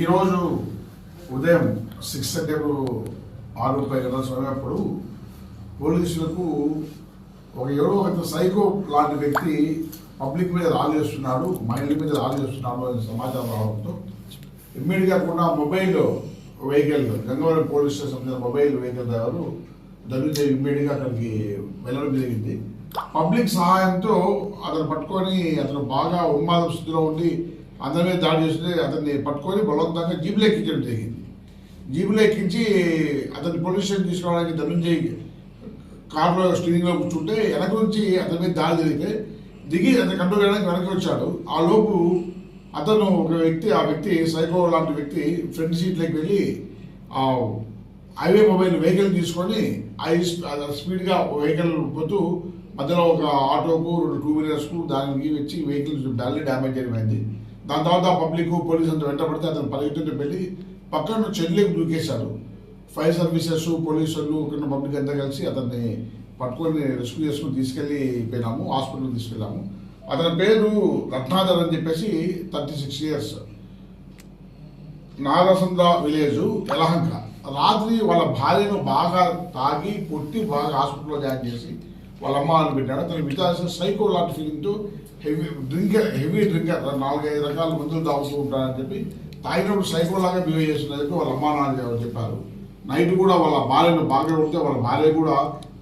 ఈరోజు ఉదయం 6 గంటల సమయప్పుడు పోలీసులకు ఒక సైకో లాంటి వ్యక్తి పబ్లిక్ మీద రాళ్ళు చేస్తున్నాడు, మహిళల మీద రాళ్ళు చేస్తున్నాడు అనే సమాచారం రావడంతో ఇమ్మీడియట్గా కూడా mobile vehicle Gangavaram police station సంబంధించిన మొబైల్ వెహికల్ డ్రైవరు ధనుంజయ్ ఇమ్మీడియట్గా అక్కడికి వెళ్ళడం జరిగింది. పబ్లిక్ సహాయంతో అతను పట్టుకొని అతను బాగా ఉన్మాద స్థితిలో ఉండి అందరి మీద దాడి చేస్తే అతన్ని పట్టుకొని బలవంతంగా జీబులో ఎక్కించడం జరిగింది. జీబులో ఎక్కించి అతన్ని పోలీస్ స్టేషన్ తీసుకోవడానికి ధనుంజయ్ కారులో స్టీరింగ్లో కూర్చుంటే వెనక నుంచి అతని మీద దాడి జరిగితే దిగి అతను కంట్రోల్ చేయడానికి వెనక్కి వచ్చాడు. ఆ లోపు అతను ఆ వ్యక్తి సైకో లాంటి వ్యక్తి ఫ్రంట్ సీట్లోకి వెళ్ళి ఆ హైవే మొబైల్ వెహికల్ తీసుకొని స్పీడ్గా వెహికల్ పోతూ మధ్యలో ఒక ఆటోకు 2 వీలర్స్కు దానికి వచ్చి వెహికల్ డాలీ డ్యామేజ్ అయిపోయింది. దాని తర్వాత పబ్లిక్ పోలీసు అంతా వెంటబడితే అతను పరిగెత్తుకుంటూ వెళ్ళి పక్కన చెల్లికి దూకేశాడు. ఫైర్ సర్వీసెస్ పోలీసులు ఇక్కడ పబ్లిక్ అంతా కలిసి అతన్ని పట్టుకొని రెస్క్యూ చేసుకుని తీసుకెళ్ళిపోయినాము, హాస్పిటల్కి తీసుకెళ్ళాము. అతని పేరు రత్నాధర్ అని చెప్పేసి 36 years, నాగసంద్ర విలేజ్, యలహంక. రాత్రి వాళ్ళ భార్యను బాగా తాగి కొట్టి బాగా హాస్పిటల్లో జాయిన్ చేసి వాళ్ళ అమ్మ అని పెట్టాడు. అతను విచారించిన సైకో లాంటి ఫీలింగ్తో హెవీ డ్రింకర్ 4-5 రకాల మందులు తాగుతూ ఉంటారని చెప్పి తాగినప్పుడు సైకో లాగా బిహేవ్ చేస్తున్నది వాళ్ళ అమ్మ నాన్న చెప్పారు. నైట్ కూడా వాళ్ళ భార్యను బాగా కొడితే వాళ్ళ భార్య కూడా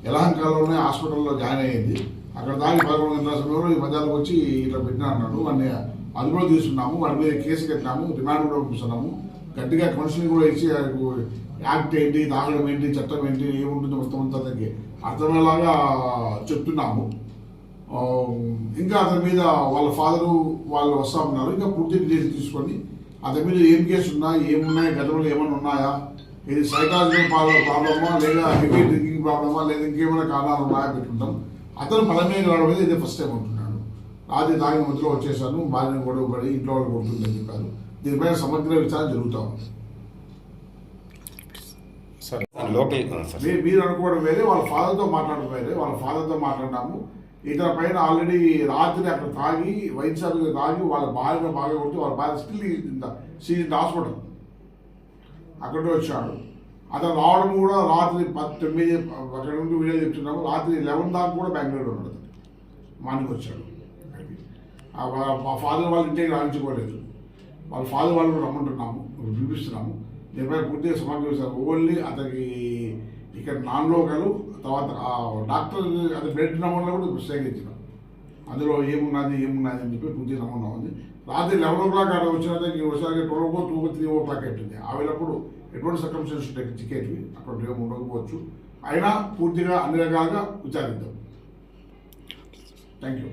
యలహంకలోనే హాస్పిటల్లో జాయిన్ అయ్యింది. అక్కడ దాగి 11 గంటల సమయంలో ఈ మధ్యాహ్నం వచ్చి ఇట్లా పెట్టినా అన్నాడు. వాడిని అదుపులో తీసుకున్నాము, వాడి మీద కేసు కట్టినాము, రిమాండ్ కూడా పంపిస్తున్నాము. గట్టిగా కౌన్సిలింగ్ కూడా ఇచ్చి యాక్ట్ ఏంటి, తాగడం ఏంటి, చట్టం ఏంటి, ఏముంటుందో మొత్తం అంతా అతనికి అర్థమయ్యేలాగా చెప్తున్నాము. ఇంకా అతని మీద వాళ్ళ ఫాదరు వాళ్ళు వస్తా ఉన్నారు. ఇంకా పూర్తి డీటెయిల్స్ తీసుకొని అతని మీద ఏం కేసు ఉన్నాయి, ఏమున్నాయి, గతంలో ఏమైనా ఉన్నాయా, ఇది సైకాలజికల్ ప్రాబ్లమా లేదా హెవీ డ్రింకింగ్ ప్రాబ్లమా లేదా ఇంకేమైనా కారణాలు ఉన్నాయా పెట్టుకుంటాం. అతను బలమే రావడం మీద ఇదే ఫస్ట్ టైం ఉంటున్నాడు. రాత్రి తాగిన మధ్యలో వచ్చేసాను, భార్యను గొడవ పడి ఇంట్లో వాళ్ళు కొడుతుందని చెప్పారు. దీనిపైన సమగ్ర విచారణ జరుగుతూ ఉంది. మీరు అనుకోవడం వేరే, వాళ్ళ ఫాదర్తో మాట్లాడడం వేరే. వాళ్ళ ఫాదర్తో మాట్లాడినాము. ఇతర పైన ఆల్రెడీ రాత్రి అక్కడ తాగి వైన్ షాప్ తాగి వాళ్ళ భార్యను బాగా కొట్టి వాళ్ళ భార్య స్టిల్ హాస్పిటల్ అక్కడ వచ్చాడు. అతను రావడం కూడా రాత్రి 9 అక్కడ నుండి వీడియో చెప్తున్నాము. రాత్రి 11 దాకా కూడా బెంగళూరు ఉన్నాడు. మార్నింగ్ వచ్చాడు. మా ఫాదర్ వాళ్ళ ఇంటికి రాయించుకోలేదు. వాళ్ళ ఫాదర్ వాళ్ళు కూడా రమ్మంటున్నాము, చూపిస్తున్నాము. దీనిపై పూర్తిగా సమగ్రస్తారు. ఓన్లీ అతనికి ఇక్కడ నాన్ లోకలు, తర్వాత డాక్టర్ అది బ్లడ్ నమూనాలో కూడా ప్రత్యేకించినాం. అందులో ఏమున్నది అని చెప్పి పూర్తిగా నమూనా ఉంది. రాత్రి 11 o'clock అక్కడ వచ్చినది ఒకసారి 12 o'clock 3 o'clock అవుతుంది. ఆవిడప్పుడు ఎటువంటి సర్కమ్స్టెన్సెస్ టికెట్వి అక్కడ ఉండకపోవచ్చు. అయినా పూర్తిగా అన్ని రకాలుగా విచారిద్దాం. Thank you.